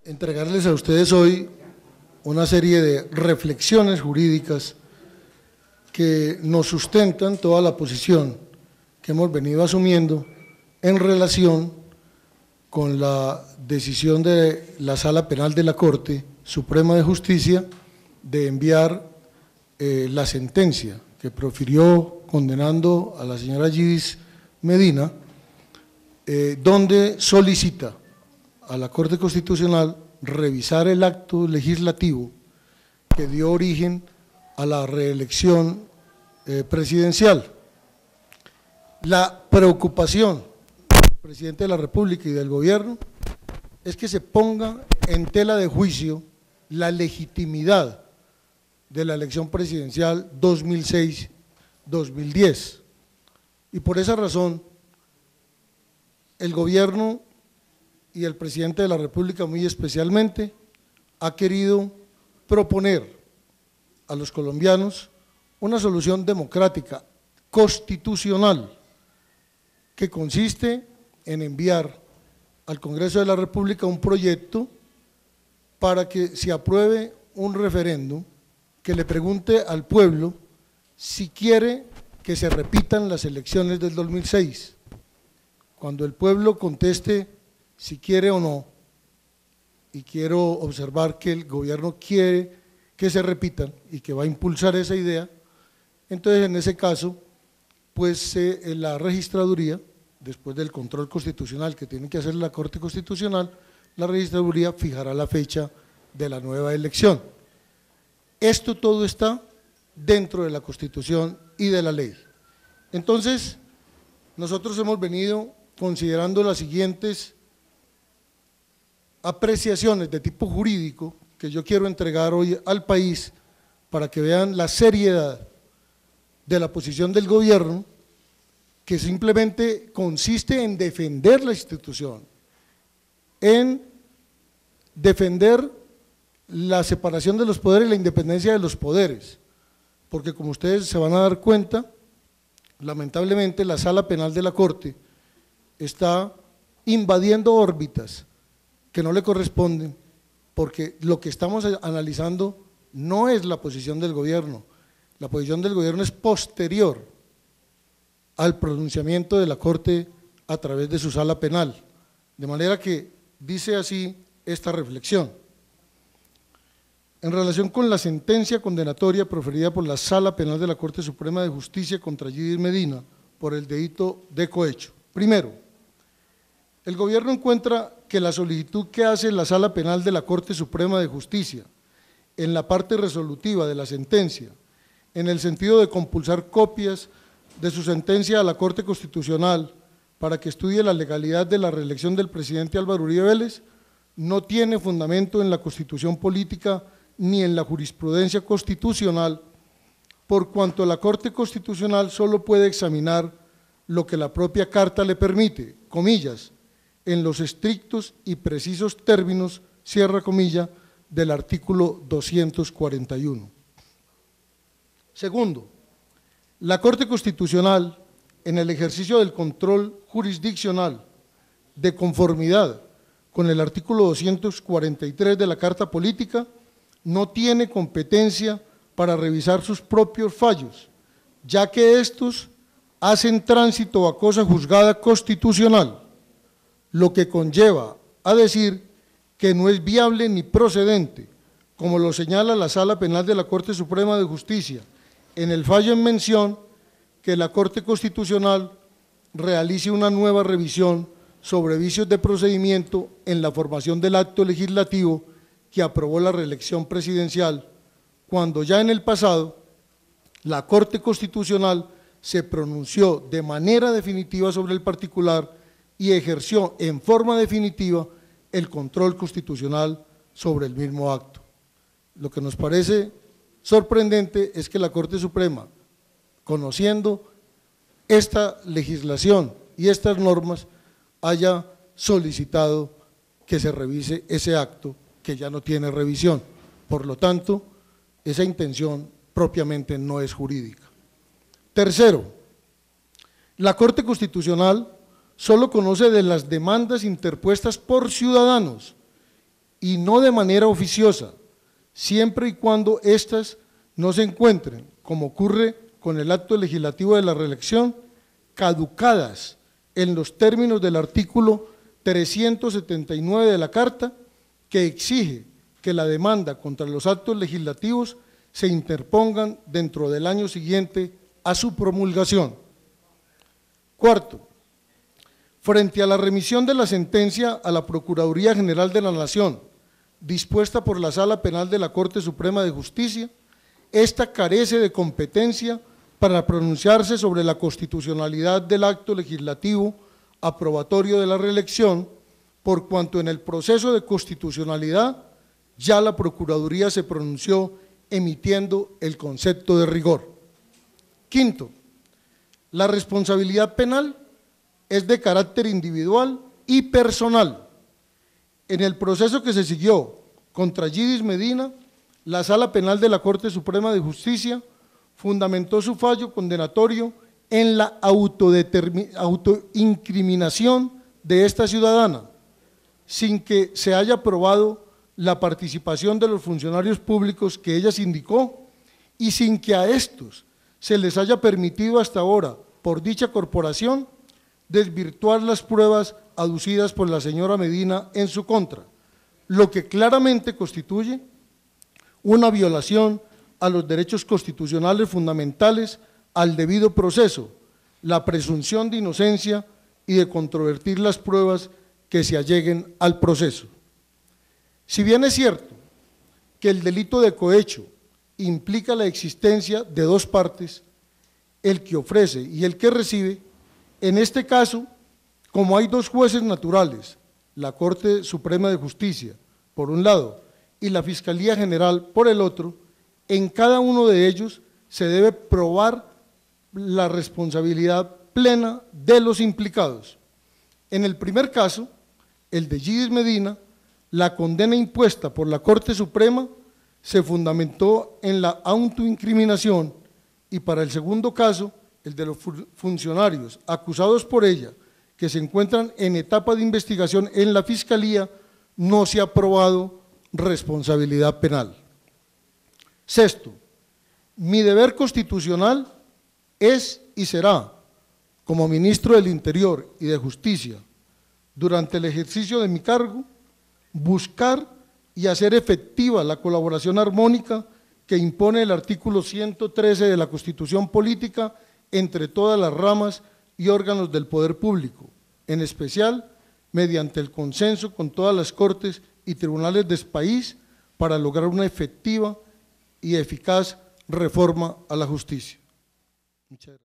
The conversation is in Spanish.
entregarles a ustedes hoy una serie de reflexiones jurídicas que nos sustentan toda la posición que hemos venido asumiendo en relación con la decisión de la Sala Penal de la Corte Suprema de Justicia de enviar la sentencia que profirió condenando a la señora Yidis Medina, donde solicita a la Corte Constitucional revisar el acto legislativo que dio origen a la reelección presidencial. La preocupación del presidente de la República y del gobierno es que se ponga en tela de juicio la legitimidad de la elección presidencial 2006-2010. Y por esa razón, el gobierno y el presidente de la República muy especialmente ha querido proponer a los colombianos una solución democrática, constitucional, que consiste en enviar al Congreso de la República un proyecto para que se apruebe un referéndum que le pregunte al pueblo si quiere que se repitan las elecciones del 2006. Cuando el pueblo conteste si quiere o no, y quiero observar que el gobierno quiere que se repitan y que va a impulsar esa idea, entonces en ese caso, pues la registraduría, después del control constitucional que tiene que hacer la Corte Constitucional, la registraduría fijará la fecha de la nueva elección. Esto todo está dentro de la Constitución y de la ley. Entonces, nosotros hemos venido considerando las siguientes apreciaciones de tipo jurídico que yo quiero entregar hoy al país para que vean la seriedad de la posición del gobierno, que simplemente consiste en defender la institución, en defender la separación de los poderes y la independencia de los poderes, porque como ustedes se van a dar cuenta, lamentablemente la Sala Penal de la Corte está invadiendo órbitas que no le corresponden, porque lo que estamos analizando no es la posición del gobierno, la posición del gobierno es posterior al pronunciamiento de la Corte a través de su Sala Penal, de manera que dice así esta reflexión. En relación con la sentencia condenatoria proferida por la Sala Penal de la Corte Suprema de Justicia contra Yidis Medina por el delito de cohecho. Primero, el gobierno encuentra que la solicitud que hace la Sala Penal de la Corte Suprema de Justicia en la parte resolutiva de la sentencia, en el sentido de compulsar copias de su sentencia a la Corte Constitucional para que estudie la legalidad de la reelección del presidente Álvaro Uribe Vélez, no tiene fundamento en la Constitución política ni en la jurisprudencia constitucional, por cuanto la Corte Constitucional solo puede examinar lo que la propia Carta le permite, comillas, en los estrictos y precisos términos, cierra comilla, del artículo 241. Segundo, la Corte Constitucional, en el ejercicio del control jurisdiccional de conformidad con el artículo 243 de la Carta Política, no tiene competencia para revisar sus propios fallos, ya que estos hacen tránsito a cosa juzgada constitucional, lo que conlleva a decir que no es viable ni procedente, como lo señala la Sala Penal de la Corte Suprema de Justicia, en el fallo en mención, que la Corte Constitucional realice una nueva revisión sobre vicios de procedimiento en la formación del acto legislativo que aprobó la reelección presidencial, cuando ya en el pasado la Corte Constitucional se pronunció de manera definitiva sobre el particular y ejerció en forma definitiva el control constitucional sobre el mismo acto. Lo que nos parece sorprendente es que la Corte Suprema, conociendo esta legislación y estas normas, haya solicitado que se revise ese acto que ya no tiene revisión. Por lo tanto, esa intención propiamente no es jurídica. Tercero, la Corte Constitucional solo conoce de las demandas interpuestas por ciudadanos y no de manera oficiosa, siempre y cuando éstas no se encuentren, como ocurre con el acto legislativo de la reelección, caducadas en los términos del artículo 379 de la Carta, que exige que la demanda contra los actos legislativos se interpongan dentro del año siguiente a su promulgación. Cuarto, frente a la remisión de la sentencia a la Procuraduría General de la Nación, dispuesta por la Sala Penal de la Corte Suprema de Justicia, esta carece de competencia para pronunciarse sobre la constitucionalidad del acto legislativo aprobatorio de la reelección, por cuanto en el proceso de constitucionalidad ya la Procuraduría se pronunció emitiendo el concepto de rigor. Quinto, la responsabilidad penal es de carácter individual y personal. En el proceso que se siguió contra Yidis Medina, la Sala Penal de la Corte Suprema de Justicia fundamentó su fallo condenatorio en la autoincriminación de esta ciudadana, sin que se haya probado la participación de los funcionarios públicos que ella indicó y sin que a estos se les haya permitido hasta ahora, por dicha corporación, desvirtuar las pruebas aducidas por la señora Medina en su contra, lo que claramente constituye una violación a los derechos constitucionales fundamentales al debido proceso, la presunción de inocencia y de controvertir las pruebas que se alleguen al proceso. Si bien es cierto que el delito de cohecho implica la existencia de dos partes, el que ofrece y el que recibe, en este caso, como hay dos jueces naturales, la Corte Suprema de Justicia, por un lado, y la Fiscalía General, por el otro, en cada uno de ellos se debe probar la responsabilidad plena de los implicados. En el primer caso, el de Yidis Medina, la condena impuesta por la Corte Suprema se fundamentó en la autoincriminación y para el segundo caso, el de los funcionarios acusados por ella, que se encuentran en etapa de investigación en la Fiscalía, no se ha probado responsabilidad penal. Sexto, mi deber constitucional es y será, como ministro del Interior y de Justicia, durante el ejercicio de mi cargo, buscar y hacer efectiva la colaboración armónica que impone el artículo 113 de la Constitución Política entre todas las ramas y órganos del poder público, en especial mediante el consenso con todas las cortes y tribunales del país para lograr una efectiva y eficaz reforma a la justicia. Muchas gracias.